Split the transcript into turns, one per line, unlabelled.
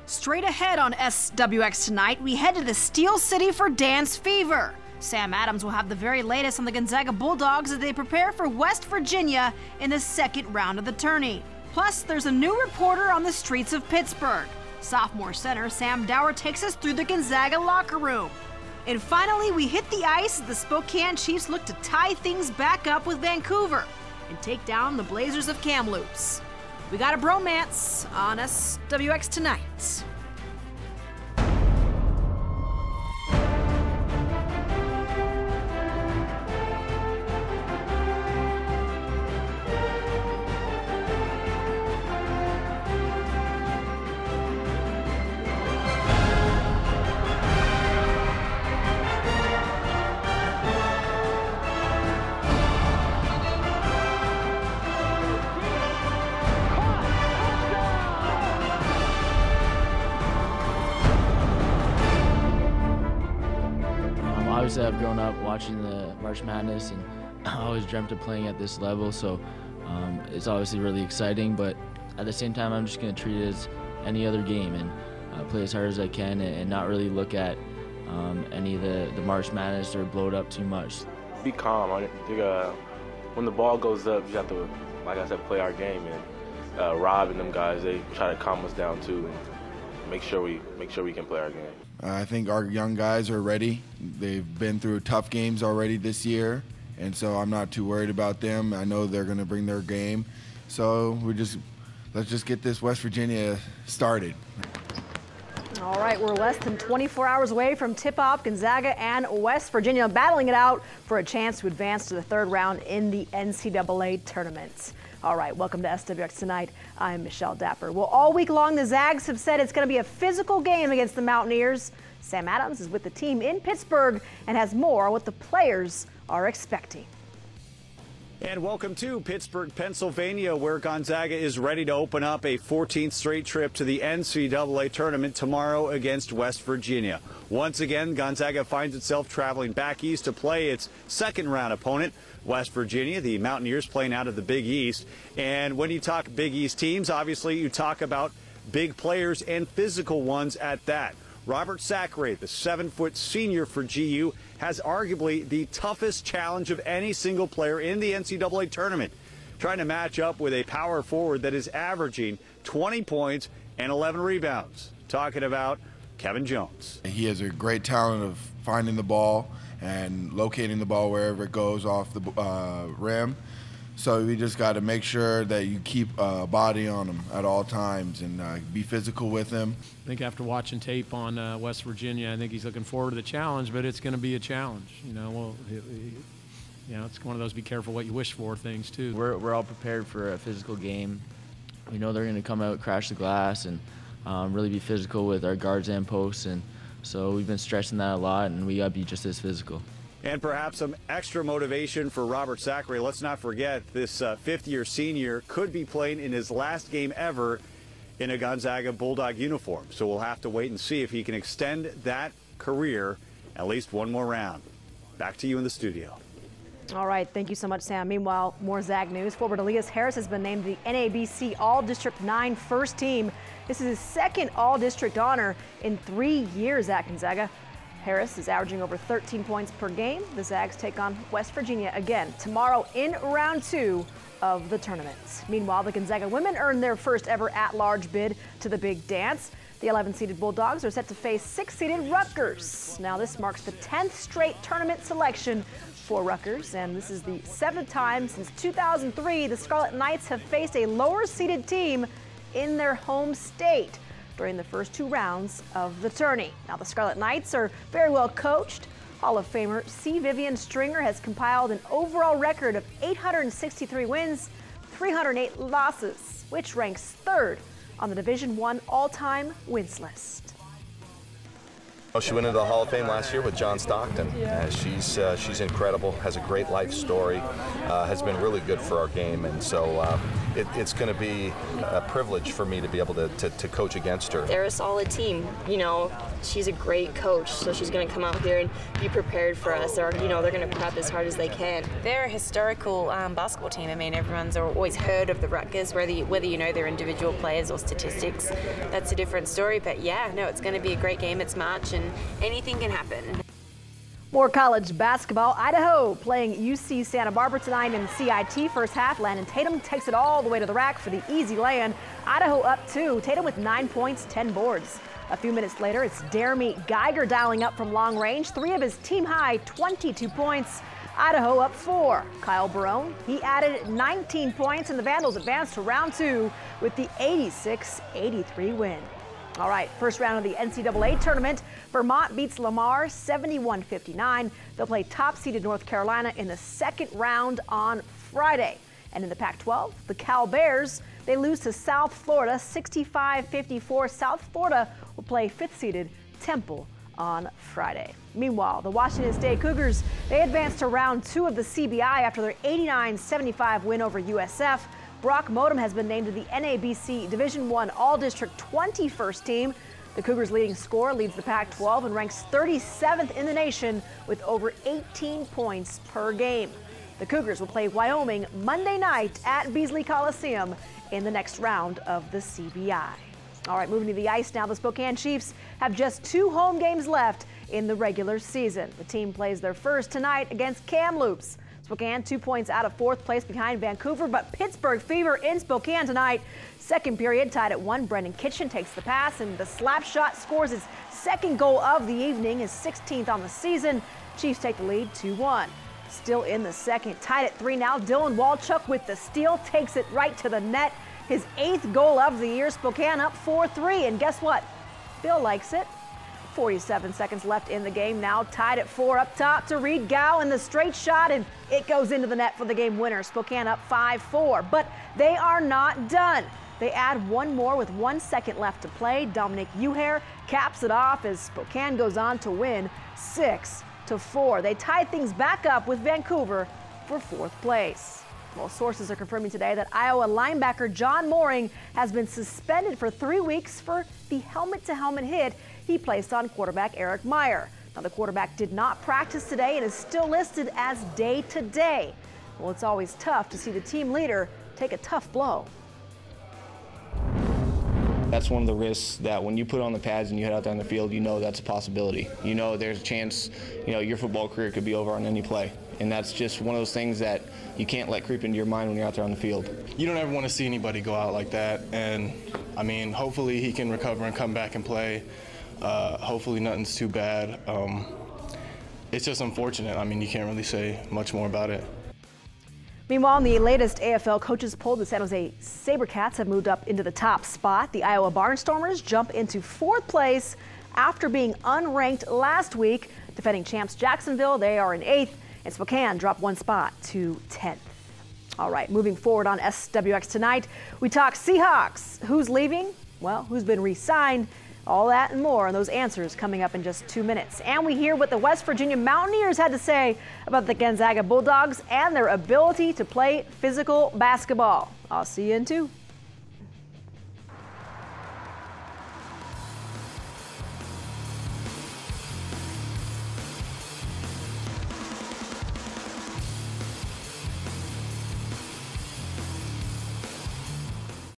Straight ahead on SWX tonight, we head to the Steel City for Dance Fever. Sam Adams will have the very latest on the Gonzaga Bulldogs as they prepare for West Virginia in the second round of the tourney. Plus, there's a new reporter on the streets of Pittsburgh. Sophomore center Sam Dower takes us through the Gonzaga locker room. And finally, we hit the ice as the Spokane Chiefs look to tie things back up with Vancouver and take down the Blazers of Kamloops. We got a bromance on SWX tonight.
Obviously, I've grown up watching the March Madness, and I always dreamt of playing at this level, so it's obviously really exciting, but at the same time, I'm just going to treat it as any other game and play as hard as I can and not really look at any of the March Madness or blow it up too much.
Be calm. I think when the ball goes up, you have to, like I said, play our game, and Rob and them guys, they try to calm us down too and make sure we can play our game.
I think our young guys are ready. They've been through tough games already this year, and so I'm not too worried about them. I know they're going to bring their game. So let's just get this West Virginia started.
All right, we're less than 24 hours away from tip-off. Gonzaga and West Virginia battling it out for a chance to advance to the third round in the NCAA tournament. All right, welcome to SWX Tonight. I'm Michelle Dapper. Well, all week long, the Zags have said it's going to be a physical game against the Mountaineers. Sam Adams is with the team in Pittsburgh and has more on what the players are expecting.
And welcome to Pittsburgh, Pennsylvania, where Gonzaga is ready to open up a 14th straight trip to the NCAA tournament tomorrow against West Virginia. Once again, Gonzaga finds itself traveling back east to play its second round opponent, West Virginia. The Mountaineers playing out of the Big East. And when you talk Big East teams, obviously you talk about big players and physical ones at that. Robert Sacre, the 7-foot senior for GU, has arguably the toughest challenge of any single player in the NCAA tournament, trying to match up with a power forward that is averaging 20 points and 11 rebounds. Talking about Kevin Jones.
He has a great talent of finding the ball and locating the ball wherever it goes off the rim. So we just got to make sure that you keep a body on him at all times and be physical with him.
I think after watching tape on West Virginia, I think he's looking forward to the challenge, but it's going to be a challenge. You know, it's one of those be careful what you wish for things too.
We're all prepared for a physical game. We know they're going to come out, crash the glass, and really be physical with our guards and posts, and so we've been stressing that a lot, and we got to be just as physical.
And perhaps some extra motivation for Robert Sacre. Let's not forget this fifth-year senior could be playing in his last game ever in a Gonzaga Bulldog uniform. So we'll have to wait and see if he can extend that career at least one more round. Back to you in the studio.
All right, thank you so much, Sam. Meanwhile, more Zag news. Forward Elias Harris has been named the NABC All-District 9 First Team. This is his second All-District honor in 3 years at Gonzaga. Harris is averaging over 13 points per game. The Zags take on West Virginia again tomorrow in round 2 of the tournament. Meanwhile, the Gonzaga women earned their first ever at-large bid to the Big Dance. The 11-seeded Bulldogs are set to face 6-seeded Rutgers. Now, this marks the 10th straight tournament selection for Rutgers, and this is the 7th time since 2003 the Scarlet Knights have faced a lower-seeded team in their home state during the first 2 rounds of the tourney. Now, the Scarlet Knights are very well coached. Hall of Famer C. Vivian Stringer has compiled an overall record of 863 wins, 308 losses, which ranks 3rd on the Division I all-time wins list.
She went into the Hall of Fame last year with John Stockton. She's incredible, has a great life story, has been really good for our game, and so it's going to be a privilege for me to be able to coach against her.
They're a solid team. You know, she's a great coach, so she's going to come out here and be prepared for us. Or, you know, they're going to prep as hard as they can.
They're a historical basketball team. I mean, everyone's always heard of the Rutgers, whether you know their individual players or statistics. That's a different story. But yeah, no, it's going to be a great game. It's March, and anything can happen.
More college basketball. Idaho playing UC Santa Barbara tonight in the CIT first half. Landon Tatum takes it all the way to the rack for the easy lay-in. Idaho up 2. Tatum with 9 points, 10 boards. A few minutes later, it's Jeremy Geiger dialing up from long range. 3 of his team high, 22 points. Idaho up 4. Kyle Barone, he added 19 points, and the Vandals advanced to round 2 with the 86-83 win. All right, first round of the NCAA tournament. Vermont beats Lamar 71-59. They'll play top-seeded North Carolina in the second round on Friday. And in the Pac-12, the Cal Bears, they lose to South Florida 65-54. South Florida will play fifth-seeded Temple on Friday. Meanwhile, the Washington State Cougars, they advanced to round 2 of the CBI after their 89-75 win over USF. Brock Modem has been named to the NABC Division I All-District 21st team. The Cougars' leading scorer leads the Pac-12 and ranks 37th in the nation with over 18 points per game. The Cougars will play Wyoming Monday night at Beasley Coliseum in the next round of the CBI. All right, moving to the ice now. The Spokane Chiefs have just 2 home games left in the regular season. The team plays their first tonight against Kamloops. Spokane 2 points out of 4th place behind Vancouver, but Pittsburgh Fever in Spokane tonight. Second period tied at 1. Brendan Kitchen takes the pass, and the slap shot scores his second goal of the evening, his 16th on the season. Chiefs take the lead 2-1. Still in the second, tied at 3 now. Dylan Walchuk with the steal, takes it right to the net. His 8th goal of the year. Spokane up 4-3, and guess what? Bill likes it. 47 seconds left in the game now, tied at 4 up top to Reed Gow, and the straight shot, and it goes into the net for the game winner. Spokane up 5-4, but they are not done. They add one more with 1 second left to play. Dominic Uhair caps it off as Spokane goes on to win 6-4. They tie things back up with Vancouver for 4th place. Well, sources are confirming today that Iowa linebacker John Mooring has been suspended for 3 weeks for the helmet-to-helmet hit he placed on quarterback Eric Meyer. Now, the quarterback did not practice today and is still listed as day-to-day. Well, it's always tough to see the team leader take a tough blow.
That's one of the risks that when you put on the pads and you head out there on the field, you know that's a possibility. You know there's a chance, your football career could be over on any play. And that's just one of those things that you can't let creep into your mind when you're out there on the field.
You don't ever want to see anybody go out like that. And, I mean, hopefully he can recover and come back and play. Hopefully nothing's too bad. It's just unfortunate. I mean, you can't really say much more about it.
Meanwhile, in the latest AFL coaches poll, the San Jose SaberCats have moved up into the top spot. The Iowa Barnstormers jump into 4th place after being unranked last week. Defending champs Jacksonville, they are in 8th, and Spokane dropped 1 spot to 10th. All right, moving forward on SWX tonight, we talk Seahawks. Who's leaving? Well, who's been re-signed? All that and more, and those answers coming up in just 2 minutes. And we hear what the West Virginia Mountaineers had to say about the Gonzaga Bulldogs and their ability to play physical basketball. I'll see you in 2.